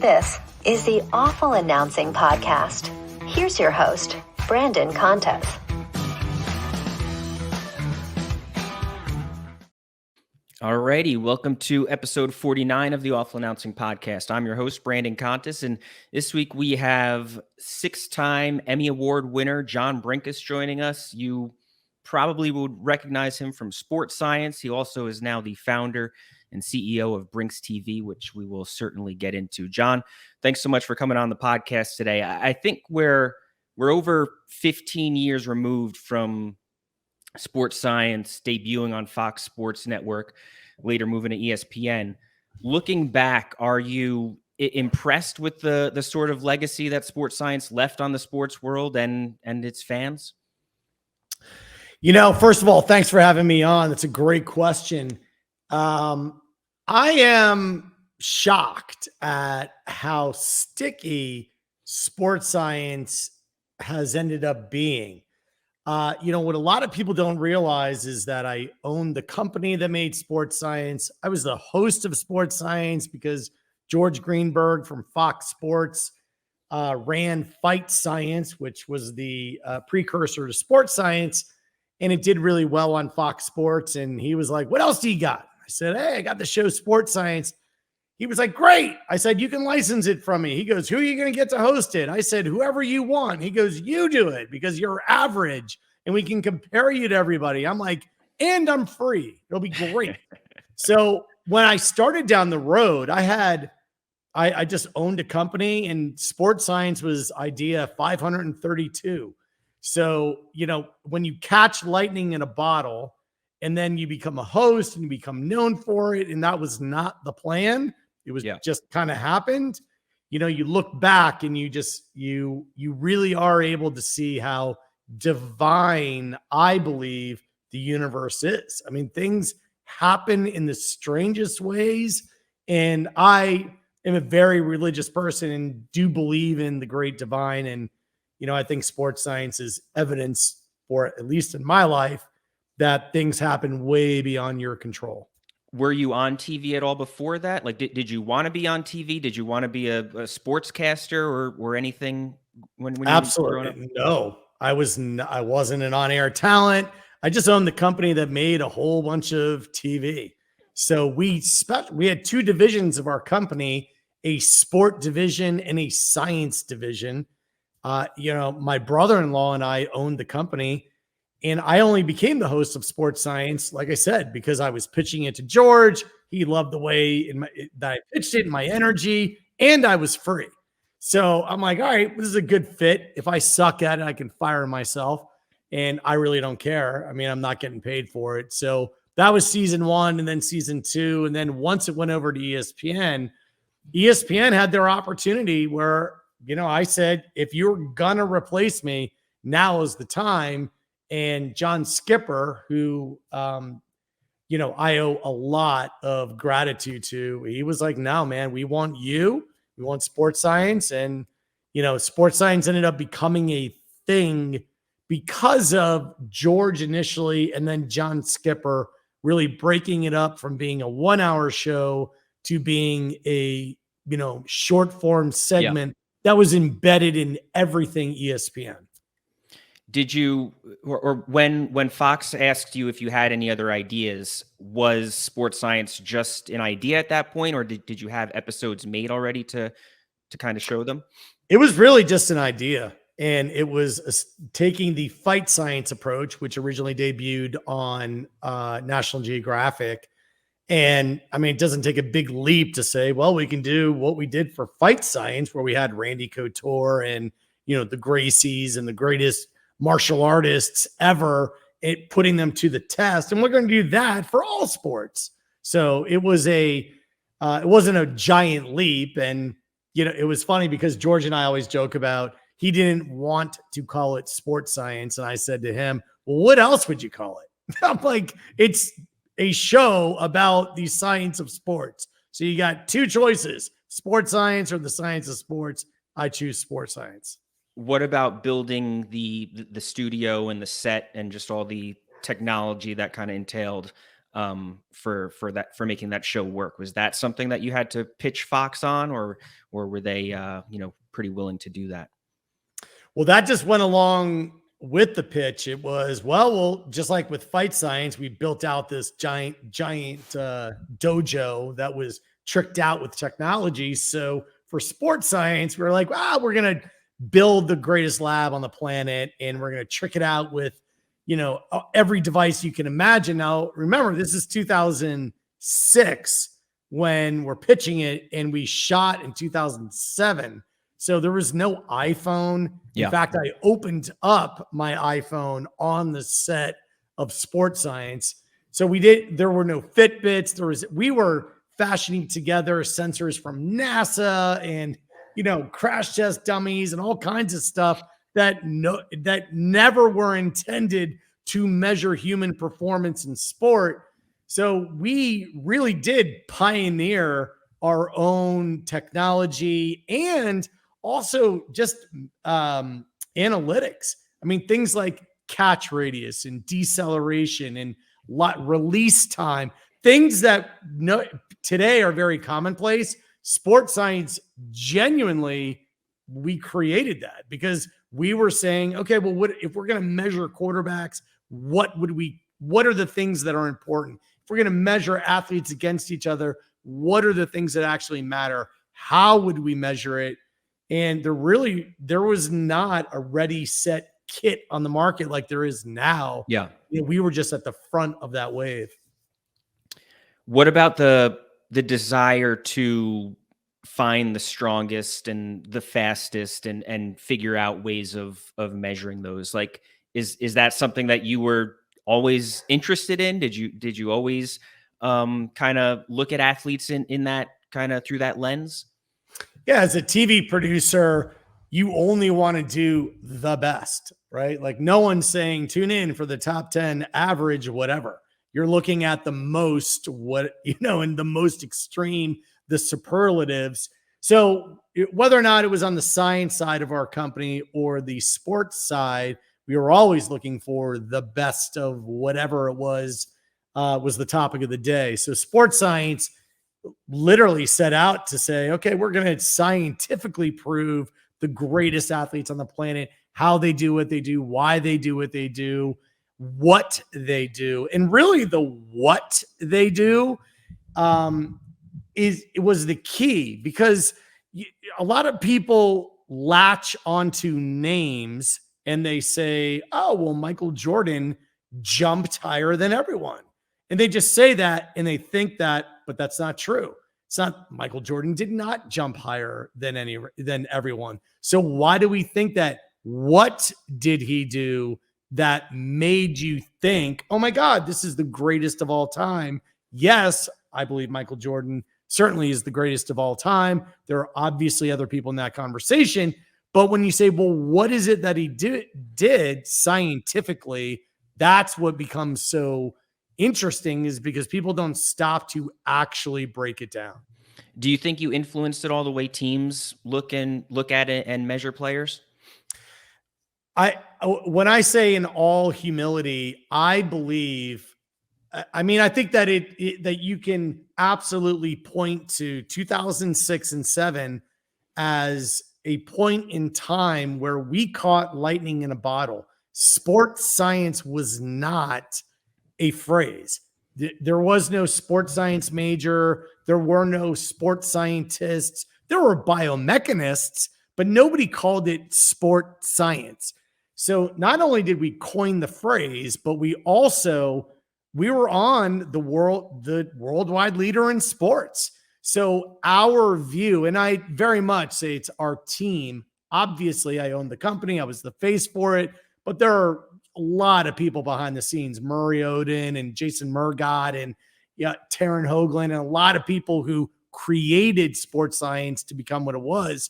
This is the Awful Announcing Podcast. Here's your host, Brandon Contes. Alrighty, welcome to episode 49 of the Awful Announcing Podcast. I'm your host, Brandon Contes, and this week we have six-time Emmy Award winner John Brinkus joining us. You probably would recognize him from SportScience. He also is now the founder and CEO of Brinx TV, which we will certainly get into. John, thanks so much for coming on the podcast today. I think we're over 15 years removed from SportScience debuting on Fox Sports Network, later moving to ESPN. Looking back, are you impressed with the sort of legacy that SportScience left on the sports world and its fans? You know, first of all, thanks for having me on. That's a great question. I am shocked at how sticky SportScience has ended up being. What a lot of people don't realize is that I owned the company that made SportScience. I was the host of SportScience because George Greenberg from Fox Sports ran Fight Science, which was the precursor to SportScience, and it did really well on Fox Sports. And he was like, "What else do you got?" I said, "Hey, I got the show SportScience." He was like, "Great." I said, "You can license it from me." He goes, "Who are you going to get to host it?" I said, "Whoever you want." He goes, "You do it because you're average and we can compare you to everybody." I'm like, "And I'm free. It'll be great." So when I started down the road, I just owned a company, and SportScience was idea 532. So, when you catch lightning in a bottle and then you become a host and you become known for it, and that was not the plan. It was just kind of happened. You look back and you really are able to see how divine, I believe, the universe is. I mean, things happen in the strangest ways. And I am a very religious person and do believe in the great divine. And, I think SportScience is evidence for, at least in my life, that things happen way beyond your control. Were you on TV at all before that? Like, did you want to be on TV? Did you want to be a sportscaster or anything when you Absolutely were growing up? No. I wasn't an on-air talent. I just owned the company that made a whole bunch of TV. So we had two divisions of our company, a sport division and a science division. My brother-in-law and I owned the company, and I only became the host of SportScience, like I said, because I was pitching it to George. He loved the way that I pitched it, my energy, and I was free. So I'm like, all right, this is a good fit. If I suck at it, I can fire myself, and I really don't care. I mean, I'm not getting paid for it. So that was season one, and then season two. And then once it went over to ESPN had their opportunity where, I said, if you're going to replace me, now is the time. And John Skipper, who, I owe a lot of gratitude to, he was like, "No, man, we want you. We want SportScience." And, SportScience ended up becoming a thing because of George initially, and then John Skipper really breaking it up from being a 1-hour show to being a, short form segment that was embedded in everything ESPN. Did you, or when Fox asked you if you had any other ideas, was SportScience just an idea at that point, or did you have episodes made already to kind of show them? It was really just an idea, and it was taking the Fight Science approach, which originally debuted on National Geographic. And I mean, it doesn't take a big leap to say, well, we can do what we did for Fight Science, where we had Randy Couture and, the Gracies and the greatest martial artists ever, putting them to the test. And we're going to do that for all sports. So it wasn't a giant leap. And, it was funny because George and I always joke about, he didn't want to call it SportScience. And I said to him, "Well, what else would you call it?" I'm like, "It's a show about the science of sports. So you got two choices, SportScience or the science of sports." I choose SportScience. What about building the studio and the set and just all the technology that kind of entailed? for making that show work? Was that something that you had to pitch Fox on, or were they pretty willing to do that? Well, that just went along with the pitch. It was, well, just like with Fight Science, we built out this giant dojo that was tricked out with technology. So for Sports Science, we were like, we're going to build the greatest lab on the planet, and we're going to trick it out with, every device you can imagine. Now, remember, this is 2006 when we're pitching it, and we shot in 2007. So there was no iPhone. Yeah. In fact, I opened up my iPhone on the set of Sports Science. So there were no Fitbits. We were fashioning together sensors from NASA and, crash test dummies and all kinds of stuff that never were intended to measure human performance in sport. So we really did pioneer our own technology and also just analytics. I mean, things like catch radius and deceleration and release time, things that today are very commonplace. Sports Science, genuinely, we created that because we were saying, okay, well, what if we're going to measure quarterbacks? What are the things that are important? If we're going to measure athletes against each other, what are the things that actually matter? How would we measure it? And there was not a ready, set kit on the market like there is now. Yeah. We were just at the front of that wave. What about the desire to find the strongest and the fastest and figure out ways of measuring those? Like, is that something that you were always interested in? Did you always kind of look at athletes in that kind of through that lens? Yeah, as a TV producer, you only want to do the best, right? Like no one's saying tune in for the top 10 average, whatever. You're looking at the most, and the most extreme, the superlatives. So whether or not it was on the science side of our company or the sports side, we were always looking for the best of whatever it was the topic of the day. So Sports Science literally set out to say, okay, we're going to scientifically prove the greatest athletes on the planet, how they do what they do, why they do what they do, what they do. And really the what they do was the key, because a lot of people latch onto names and they say, oh, well, Michael Jordan jumped higher than everyone. And they just say that and they think that, but that's not true. It's not. Michael Jordan did not jump higher than everyone. So why do we think that? What did he do that made you think, oh my God, this is the greatest of all time? Yes, I believe Michael Jordan certainly is the greatest of all time. There are obviously other people in that conversation. But when you say, well, what is it that he did scientifically? That's what becomes so interesting, is because people don't stop to actually break it down. Do you think you influenced it all the way teams look at it and measure players? When I say in all humility, I believe, I think that that you can absolutely point to 2006 and 2007 as a point in time where we caught lightning in a bottle. Sports science was not a phrase. There was no sports science major. There were no sports scientists. There were biomechanists, but nobody called it sport science. So not only did we coin the phrase, but we were on the worldwide leader in sports. So our view, and I very much say it's our team. Obviously, I owned the company. I was the face for it, but there are a lot of people behind the scenes, Murray Odin and Jason Murgott and Taryn Hoagland, and a lot of people who created sports science to become what it was.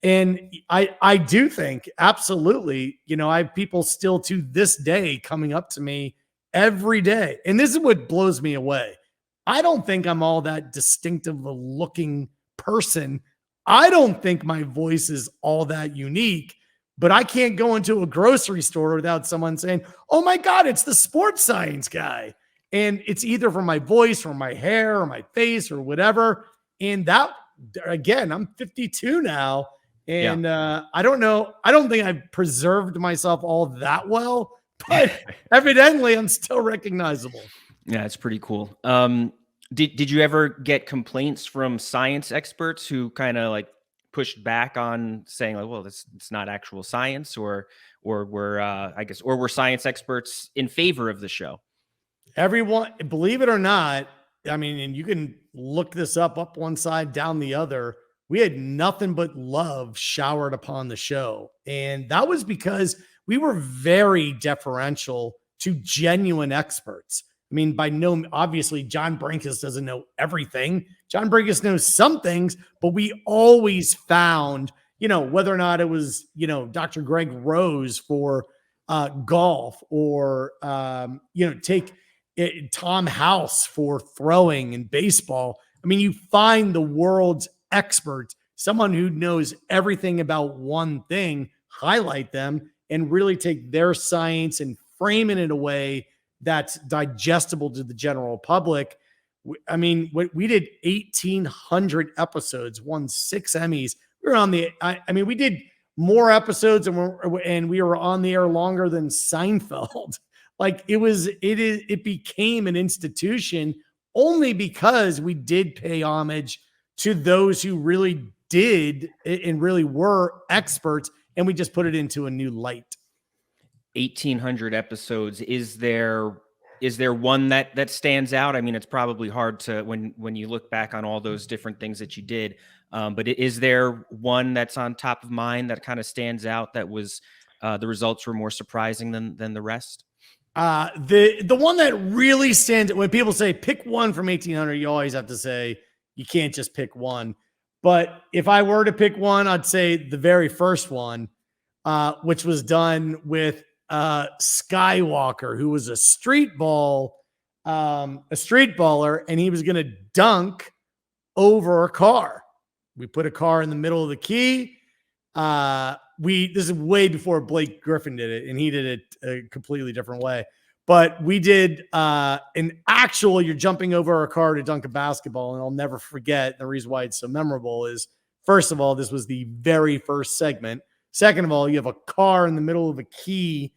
And I do think absolutely, I have people still to this day coming up to me every day. And this is what blows me away. I don't think I'm all that distinctive looking person. I don't think my voice is all that unique. But I can't go into a grocery store without someone saying, oh my God, it's the sports science guy. And it's either from my voice or my hair or my face or whatever. And that, again, I'm 52 now. And I don't know. I don't think I've preserved myself all that well, but evidently I'm still recognizable. Yeah, it's pretty cool. Did you ever get complaints from science experts who kind of like pushed back on saying like, well, it's not actual science, or were science experts in favor of the show? Everyone, believe it or not, I mean, and you can look this up one side, down the other. We had nothing but love showered upon the show. And that was because we were very deferential to genuine experts. I mean, obviously, John Brenkus doesn't know everything. John Brenkus knows some things, but we always found, whether or not it was, Dr. Greg Rose for golf, or, take Tom House for throwing and baseball. I mean, you find the world's expert, someone who knows everything about one thing, highlight them and really take their science and frame it in a way that's digestible to the general public. I mean, we did 1,800 episodes, won 6 Emmys. We were on we did more episodes and we were on the air longer than Seinfeld. Like it became an institution only because we did pay homage to those who really did and really were experts, and we just put it into a new light. 1,800 episodes. Is there one that stands out? I mean, it's probably hard to when you look back on all those different things that you did, but is there one that's on top of mind that kind of stands out, that was the results were more surprising than the rest? The one that really stands, when people say pick one from 1,800, you always have to say you can't just pick one. But if I were to pick one, I'd say the very first one, which was done with Skywalker, who was a street baller, and he was going to dunk over a car. We put a car in the middle of the key. This is way before Blake Griffin did it, and he did it a completely different way. But we did an actual, you're jumping over a car to dunk a basketball. And I'll never forget, the reason why it's so memorable is, first of all, this was the very first segment. Second of all, you have a car in the middle of a key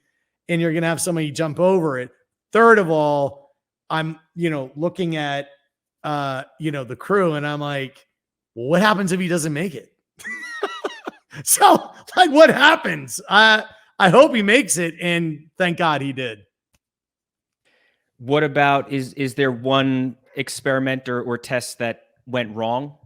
and you're going to have somebody jump over it. Third of all, I'm, looking at, the crew, and I'm like, well, what happens if he doesn't make it? So, like, what happens? I hope he makes it, and thank God he did. What about, is there one experiment or test that went wrong?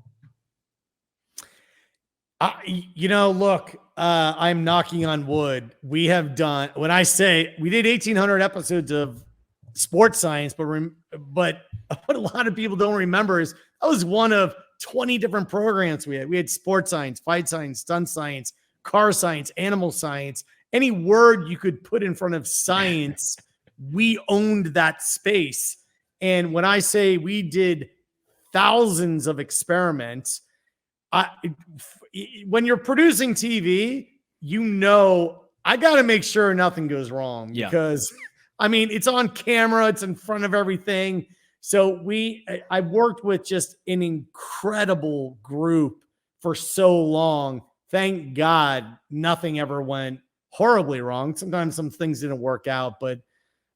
Look, I'm knocking on wood. We have done, when I say we did 1,800 episodes of SportScience, but what a lot of people don't remember is that was one of 20 different programs we had. We had SportScience, Fight Science, Stunt Science, Car Science, Animal Science. Any word you could put in front of science, we owned that space. And when I say we did thousands of experiments, when you're producing TV, I got to make sure nothing goes wrong, because it's on camera, it's in front of everything. So I worked with just an incredible group for so long. Thank God nothing ever went horribly wrong. Sometimes some things didn't work out, but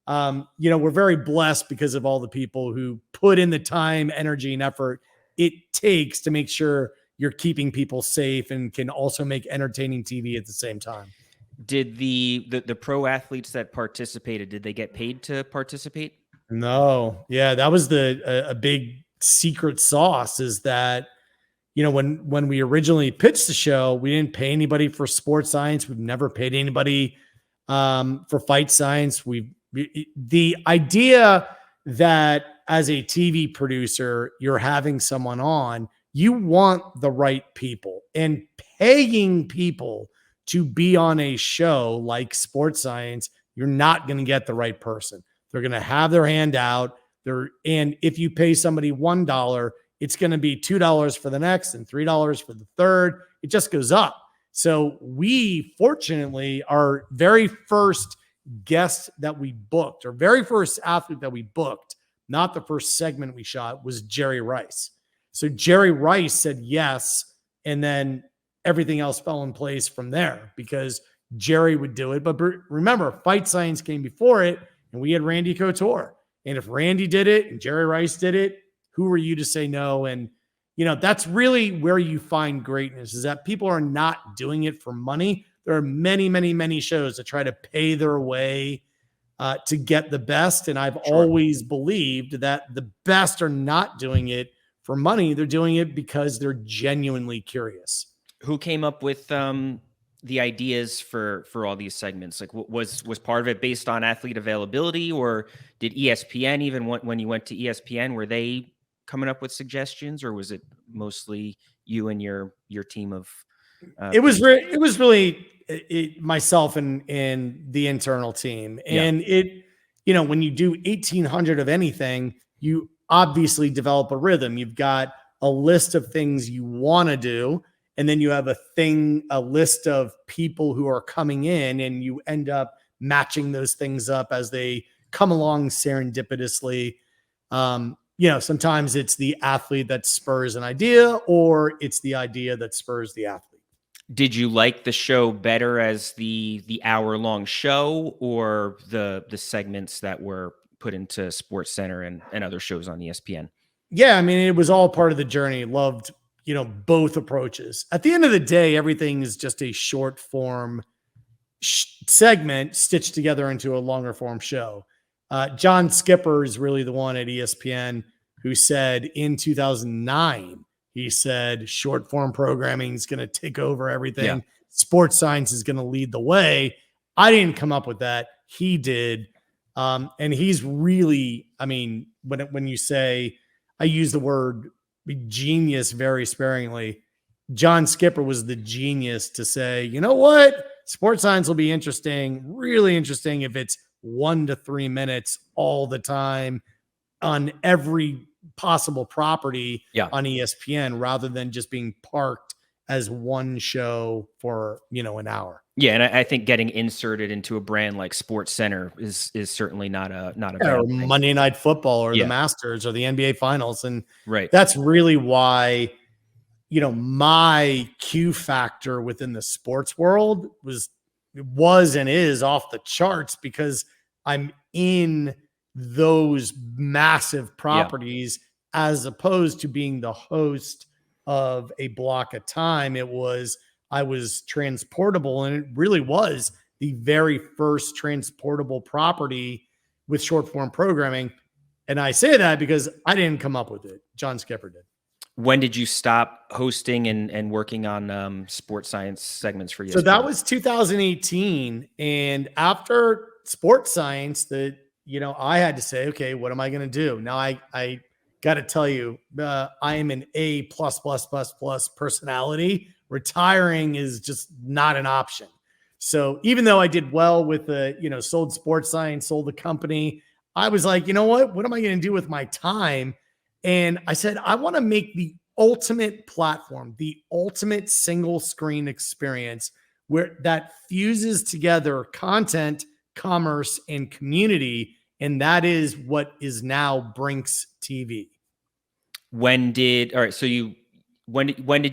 we're very blessed because of all the people who put in the time, energy, and effort it takes to make sure you're keeping people safe and can also make entertaining TV at the same time. Did the pro athletes that participated, did they get paid to participate? No. Yeah, that was a big secret sauce, is that, when we originally pitched the show, we didn't pay anybody for SportScience. We've never paid anybody for Fight Science. The idea that as a TV producer, you're having someone on, you want the right people, and paying people to be on a show like SportScience, you're not going to get the right person. They're going to have their hand out there. And if you pay somebody $1, it's going to be $2 for the next and $3 for the third. It just goes up. So we, fortunately, our very first guest that we booked, or very first athlete that we booked, not the first segment we shot, was Jerry Rice. So Jerry Rice said yes, and then everything else fell in place from there because Jerry would do it. But remember, Fight Science came before it, and we had Randy Couture. And if Randy did it and Jerry Rice did it, who are you to say no? And, that's really where you find greatness, is that people are not doing it for money. There are many, many, many shows that try to pay their way to get the best. And I've always believed that the best are not doing it for money. They're doing it because they're genuinely curious. Who came up with the ideas for all these segments? Like, was part of it based on athlete availability, or did ESPN, even when you went to ESPN, were they coming up with suggestions, or was it mostly you and your team of? It was really myself and the internal team, and when you do 1,800 of anything, you obviously develop a rhythm. You've got a list of things you want to do, and then you have a list of people who are coming in, and you end up matching those things up as they come along serendipitously. Sometimes it's the athlete that spurs an idea, or it's the idea that spurs the athlete. Did you like the show better as the hour-long show, or the segments that were put into SportsCenter and other shows on ESPN? Yeah, I mean, it was all part of the journey. Loved, both approaches. At the end of the day, everything is just a short form segment stitched together into a longer form show. John Skipper is really the one at ESPN who said in 2009, he said short form programming is going to take over everything. Yeah. SportScience is going to lead the way. I didn't come up with that. He did. And he's really, I mean, when you say, I use the word genius very sparingly, John Skipper was the genius to say, you know what? SportScience will be interesting, really interesting, if it's 1 to 3 minutes all the time on every possible property on ESPN, rather than just being parked as one show for, an hour. Yeah, and I think getting inserted into a brand like SportsCenter is certainly not a bad thing. Monday Night Football or the Masters or the NBA Finals, and right. That's really why, my Q factor within the sports world was and is off the charts, because I'm in those massive properties as opposed to being the host of a block of time. I was transportable, and it really was the very first transportable property with short form programming. And I say that because I didn't come up with it. John Skipper did. When did you stop hosting and working on SportScience segments for you? So that was 2018. And after SportScience, I had to say, okay, what am I going to do? Now I got to tell you, I am an A+++ personality. Retiring is just not an option. So even though I did well with sold SportScience, sold the company, I was like, you know what am I going to do with my time? And I said, I want to make the ultimate platform, the ultimate single screen experience where that fuses together content, commerce, and community. And that is what is now Brinx TV. When did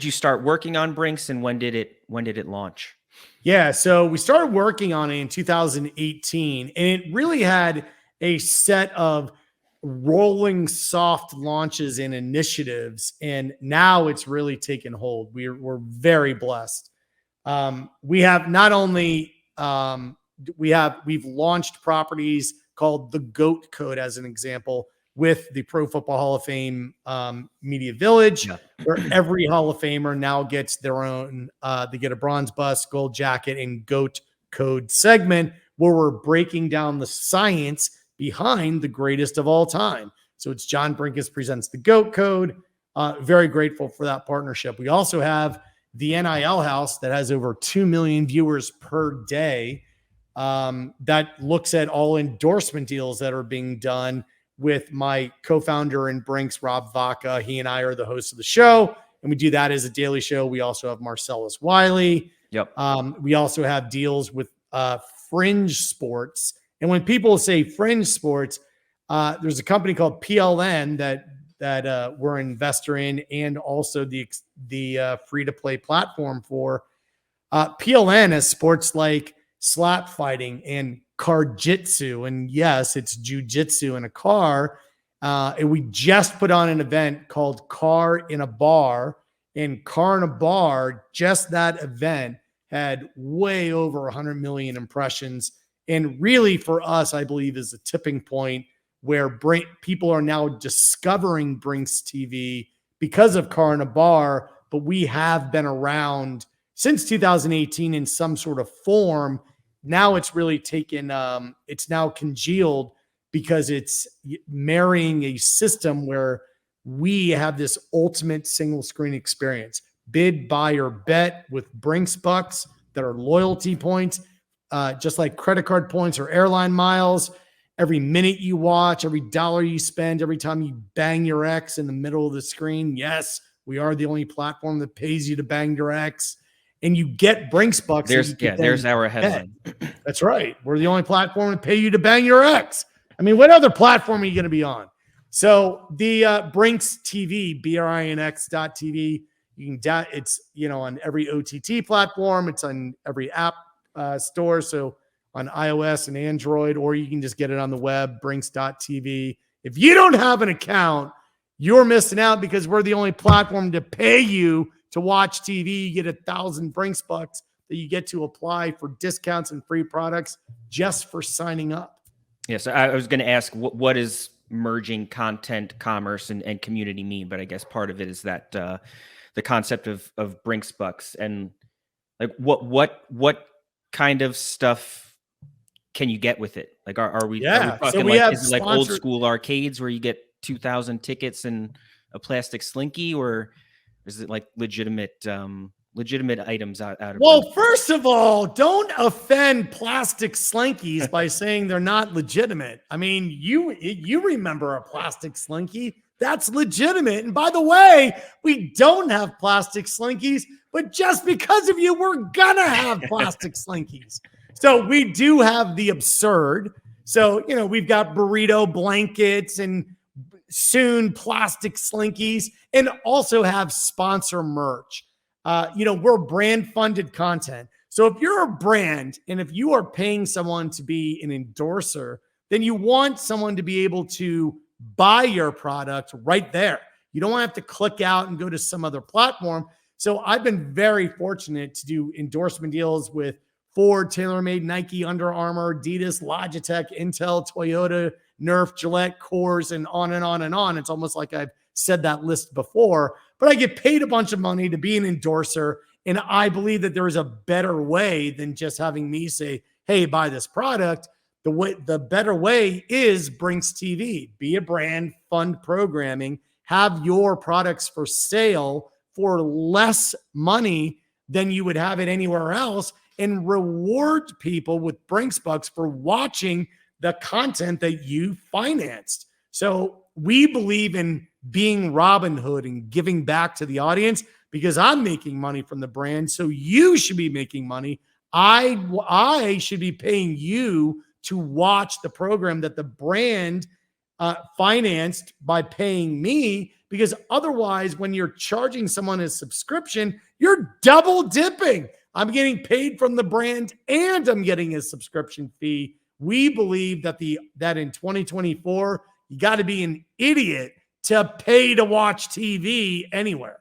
you start working on Brinx, and when did it launch? Yeah, so we started working on it in 2018, and it really had a set of rolling soft launches and initiatives, and now it's really taken hold. We're very blessed. We have not only we've launched properties called the GOAT Code, as an example, with the Pro Football Hall of Fame Media Village, where every Hall of Famer now gets their own, they get a bronze bust, gold jacket, and GOAT Code segment, where we're breaking down the science behind the greatest of all time. So it's John Brinkus presents the GOAT Code. Very grateful for that partnership. We also have the NIL House that has over 2 million viewers per day, that looks at all endorsement deals that are being done with my co-founder in Brinx, Rob Vaca. He and I are the hosts of the show, and we do that as a daily show. We also have Marcellus Wiley. Yep. We also have deals with fringe sports. And when people say fringe sports, There's a company called PLN that we're an investor in, and also the free-to-play platform for. PLN has sports like slap fighting and car-jitsu. And yes, it's jujitsu in a car. And we just put on an event called Car in a Bar. And Car in a Bar, just that event, had way over 100 million impressions. And really, for us, I believe, is a tipping point where people are now discovering Brinx TV because of Car in a Bar. But we have been around since 2018 in some sort of form. Now it's really taken, it's now congealed because it's marrying a system where we have this ultimate single screen experience. Bid, buy, or bet with Brinx Bux that are loyalty points, just like credit card points or airline miles. Every minute you watch, every dollar you spend, every time you bang your ex in the middle of the screen. Yes, we are the only platform that pays you to bang your ex. And you get Brinx Bux. There's our headline. That's right. We're the only platform to pay you to bang your ex. I mean, what other platform are you going to be on? So the Brinx TV, BRINX.TV, you can it's on every OTT platform. It's on every app store. So on iOS and Android, or you can just get it on the web, Brinx.TV. If you don't have an account, you're missing out because we're the only platform to pay you to watch TV. You get 1,000 Brinx Bux that you get to apply for discounts and free products just for signing up. Yes, I was going to ask what is merging content, commerce, and community mean, but I guess part of it is that the concept of Brinx Bux, and like what kind of stuff can you get with it? Like, are we talking, so like, is it like old school arcades where you get 2,000 tickets and a plastic slinky, or is it like legitimate items out of? Well, first of all, don't offend plastic slinkies by saying they're not legitimate. I mean, you remember a plastic slinky? That's legitimate. And by the way, we don't have plastic slinkies, but just because of you, we're gonna have plastic slinkies. So we do have the absurd. So, we've got burrito blankets and soon plastic slinkies, and also have sponsor merch. We're brand funded content. So if you're a brand and if you are paying someone to be an endorser, then you want someone to be able to buy your product right there. You don't have to click out and go to some other platform. So I've been very fortunate to do endorsement deals with Ford, TaylorMade, Nike, Under Armour, Adidas, Logitech, Intel, Toyota, Nerf, Gillette, Coors, and on and on and on. It's almost like I've said that list before, but I get paid a bunch of money to be an endorser. And I believe that there is a better way than just having me say, hey, buy this product. The better way is Brinx TV. Be a brand, fund programming, have your products for sale for less money than you would have it anywhere else, and reward people with Brinx Bux for watching the content that you financed. So we believe in being Robin Hood and giving back to the audience, because I'm making money from the brand. So you should be making money. I should be paying you to watch the program that the brand financed by paying me, because otherwise, when you're charging someone a subscription, you're double dipping. I'm getting paid from the brand and I'm getting a subscription fee. We believe that in 2024, you got to be an idiot to pay to watch TV anywhere.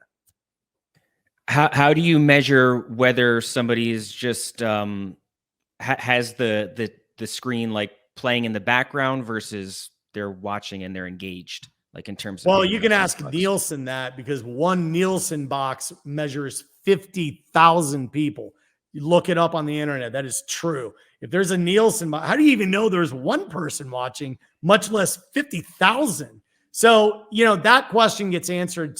How do you measure whether somebody is just has the screen like playing in the background versus they're watching and they're engaged, like in terms of? Well, you can ask Nielsen that, because one Nielsen box measures 50,000 people. You look it up on the internet. That is true. If there's a Nielsen box, how do you even know there's one person watching, much less 50,000? So, that question gets answered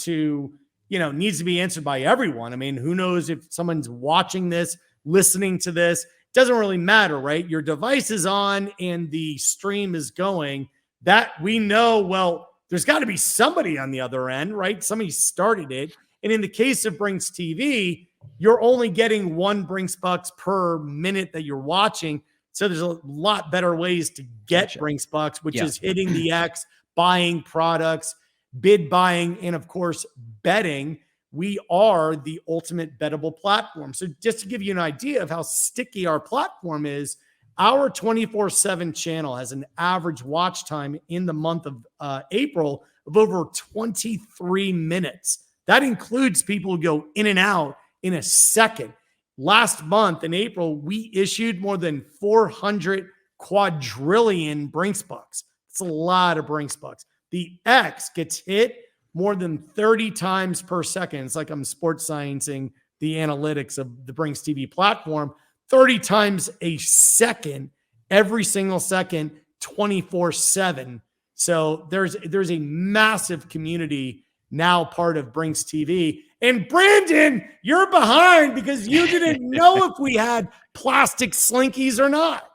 needs to be answered by everyone. I mean, who knows if someone's watching this, listening to this? Doesn't really matter, right? Your device is on and the stream is going. That we know, well, there's got to be somebody on the other end, right? Somebody started it. And in the case of Brinx TV, you're only getting one Brinx Bux per minute that you're watching. So there's a lot better ways to get Gotcha. Brinx Bux, which Yeah. is hitting the X, buying products, bid buying, and of course, betting. We are the ultimate bettable platform. So just to give you an idea of how sticky our platform is, our 24/7 channel has an average watch time in the month of April of over 23 minutes. That includes people who go in and out in a second. Last month in April, we issued more than 400 quadrillion Brinx Bux. It's a lot of Brinx Bux. The X gets hit more than 30 times per second. It's like I'm SportSciencing the analytics of the Brinx TV platform. 30 times a second, every single second, 24/7. So there's a massive community now part of Brinx TV. And Brandon, you're behind because you didn't know if we had plastic slinkies or not.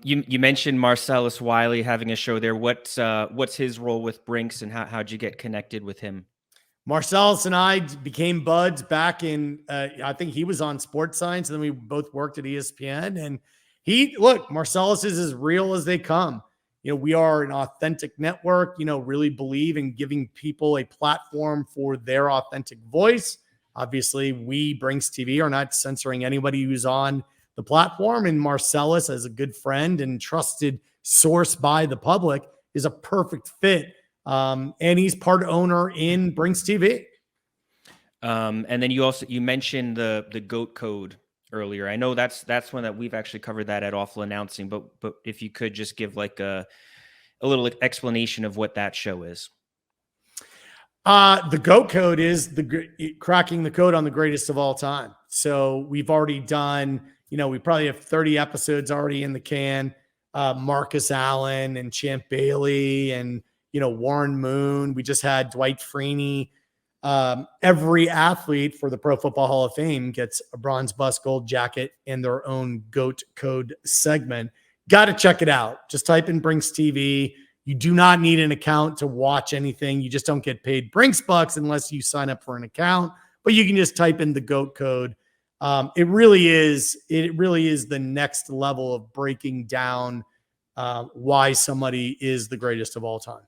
You mentioned Marcellus Wiley having a show there. What's his role with Brinx, and how'd you get connected with him? Marcellus and I became buds back in, I think he was on SportScience, and then we both worked at ESPN. And Marcellus is as real as they come. We are an authentic network, really believe in giving people a platform for their authentic voice. Obviously, we, Brinx TV, are not censoring anybody who's on the platform. And Marcellus, as a good friend and trusted source by the public, is a perfect fit. And he's part owner in Brinx TV. And then you mentioned the GOAT code earlier. I know that's one that we've actually covered that at Awful Announcing, but if you could just give like a little explanation of what that show is. The GOAT code is cracking the code on the greatest of all time. So we've already done, we probably have 30 episodes already in the can. Marcus Allen and Champ Bailey and, Warren Moon. We just had Dwight Freeney. Every athlete for the Pro Football Hall of Fame gets a bronze bust, gold jacket, and their own GOAT code segment. Got to check it out. Just type in Brinx TV. You do not need an account to watch anything. You just don't get paid Brinx Bux unless you sign up for an account, but you can just type in the GOAT code. It really is the next level of breaking down why somebody is the greatest of all time.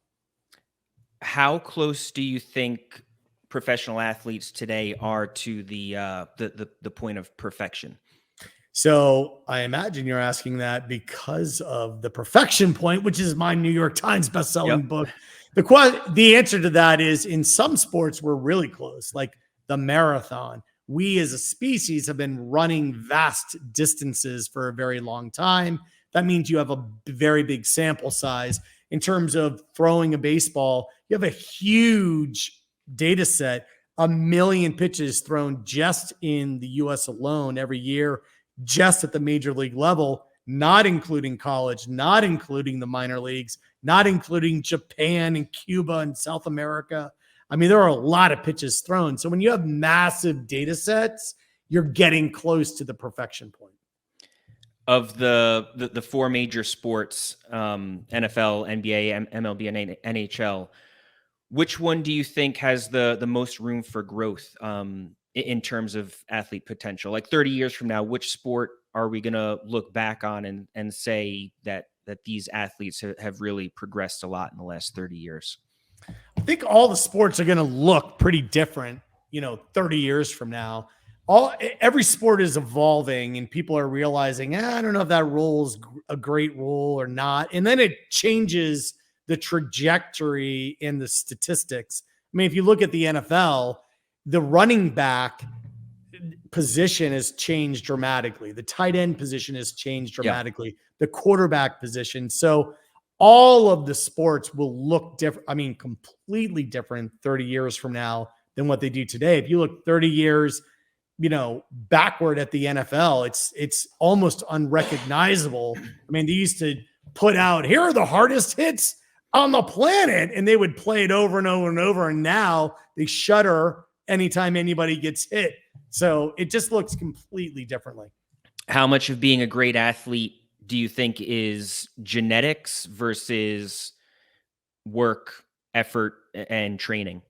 How close do you think professional athletes today are to the point of perfection? So I imagine you're asking that because of The Perfection Point, which is my New York Times bestselling book. The answer to that is, in some sports, we're really close, like the marathon. We as a species have been running vast distances for a very long time. That means you have a very big sample size. In terms of throwing a baseball, you have a huge data set, 1 million pitches thrown just in the US alone every year, just at the major league level, not including college, not including the minor leagues, not including Japan and Cuba and South America. I mean, there are a lot of pitches thrown. So when you have massive data sets, you're getting close to the perfection point. Of the four major sports, NFL, NBA, MLB, and NHL, which one do you think has the most room for growth in terms of athlete potential? Like 30 years from now, which sport are we going to look back on and say that these athletes have really progressed a lot in the last 30 years? I think all the sports are going to look pretty different, 30 years from now. Every sport is evolving and people are realizing, I don't know if that rule is a great rule or not. And then it changes the trajectory in the statistics. I mean, if you look at the NFL, the running back position has changed dramatically. The tight end position has changed dramatically. The quarterback position. So all of the sports will look different. I mean, completely different 30 years from now than what they do today. If you look 30 years, backward at the NFL, it's almost unrecognizable. I mean, they used to put out, here are the hardest hits on the planet, and they would play it over and over and over. And now they shudder anytime anybody gets hit. So it just looks completely differently. How much of being a great athlete do you think is genetics versus work, effort, and training?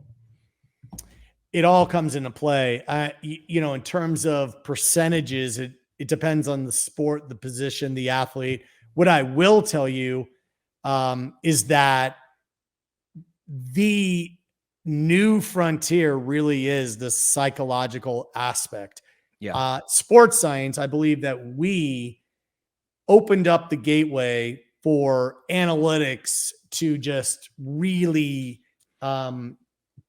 It all comes into play. In terms of percentages, It depends on the sport, the position, the athlete. What I will tell you is that the new frontier really is the psychological aspect. Yeah. Sports science, I believe that we opened up the gateway for analytics to just really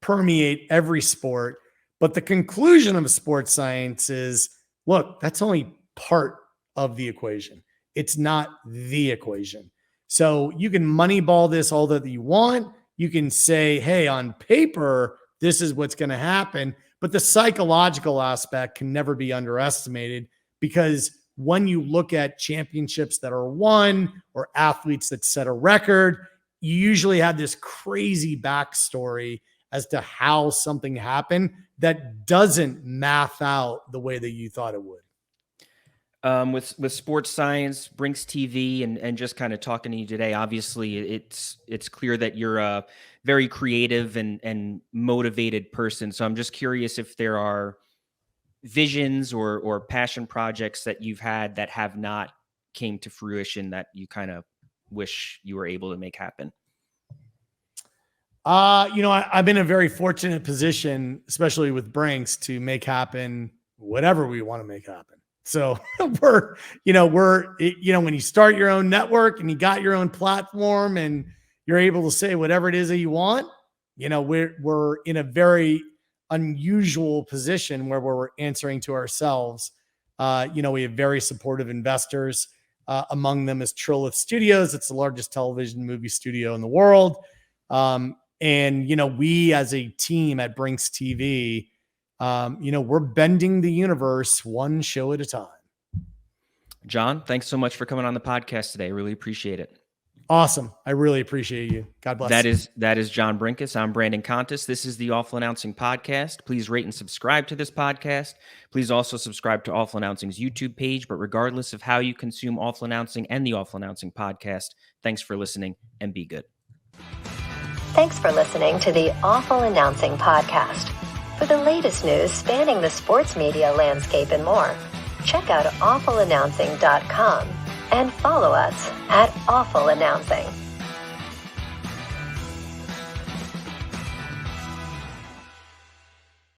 permeate every sport. But the conclusion of sports science is, look, that's only part of the equation. It's not the equation. So you can moneyball this all that you want. You can say, hey, on paper, this is what's going to happen. But the psychological aspect can never be underestimated, because when you look at championships that are won or athletes that set a record, you usually have this crazy backstory as to how something happened that doesn't math out the way that you thought it would. With sports science, Brinx TV, and just kind of talking to you today, obviously it's clear that you're a very creative and motivated person. So I'm just curious if there are visions or passion projects that you've had that have not came to fruition that you kind of wish you were able to make happen. I've been in a very fortunate position, especially with Brinx, to make happen whatever we want to make happen. So when you start your own network and you got your own platform and you're able to say whatever it is that you want, we're in a very unusual position where we're answering to ourselves. We have very supportive investors. Among them is Trilith Studios. It's the largest television movie studio in the world. We as a team at Brinx TV, we're bending the universe one show at a time. John, thanks so much for coming on the podcast today. Really appreciate it. Awesome. I really appreciate you. God bless. That is John Brinkus. I'm Brandon Contes. This is the Awful Announcing Podcast. Please rate and subscribe to this podcast. Please also subscribe to Awful Announcing's YouTube page. But regardless of how you consume Awful Announcing and the Awful Announcing Podcast, thanks for listening and be good. Thanks for listening to the Awful Announcing Podcast. For the latest news spanning the sports media landscape and more, check out awfulannouncing.com and follow us at Awful Announcing.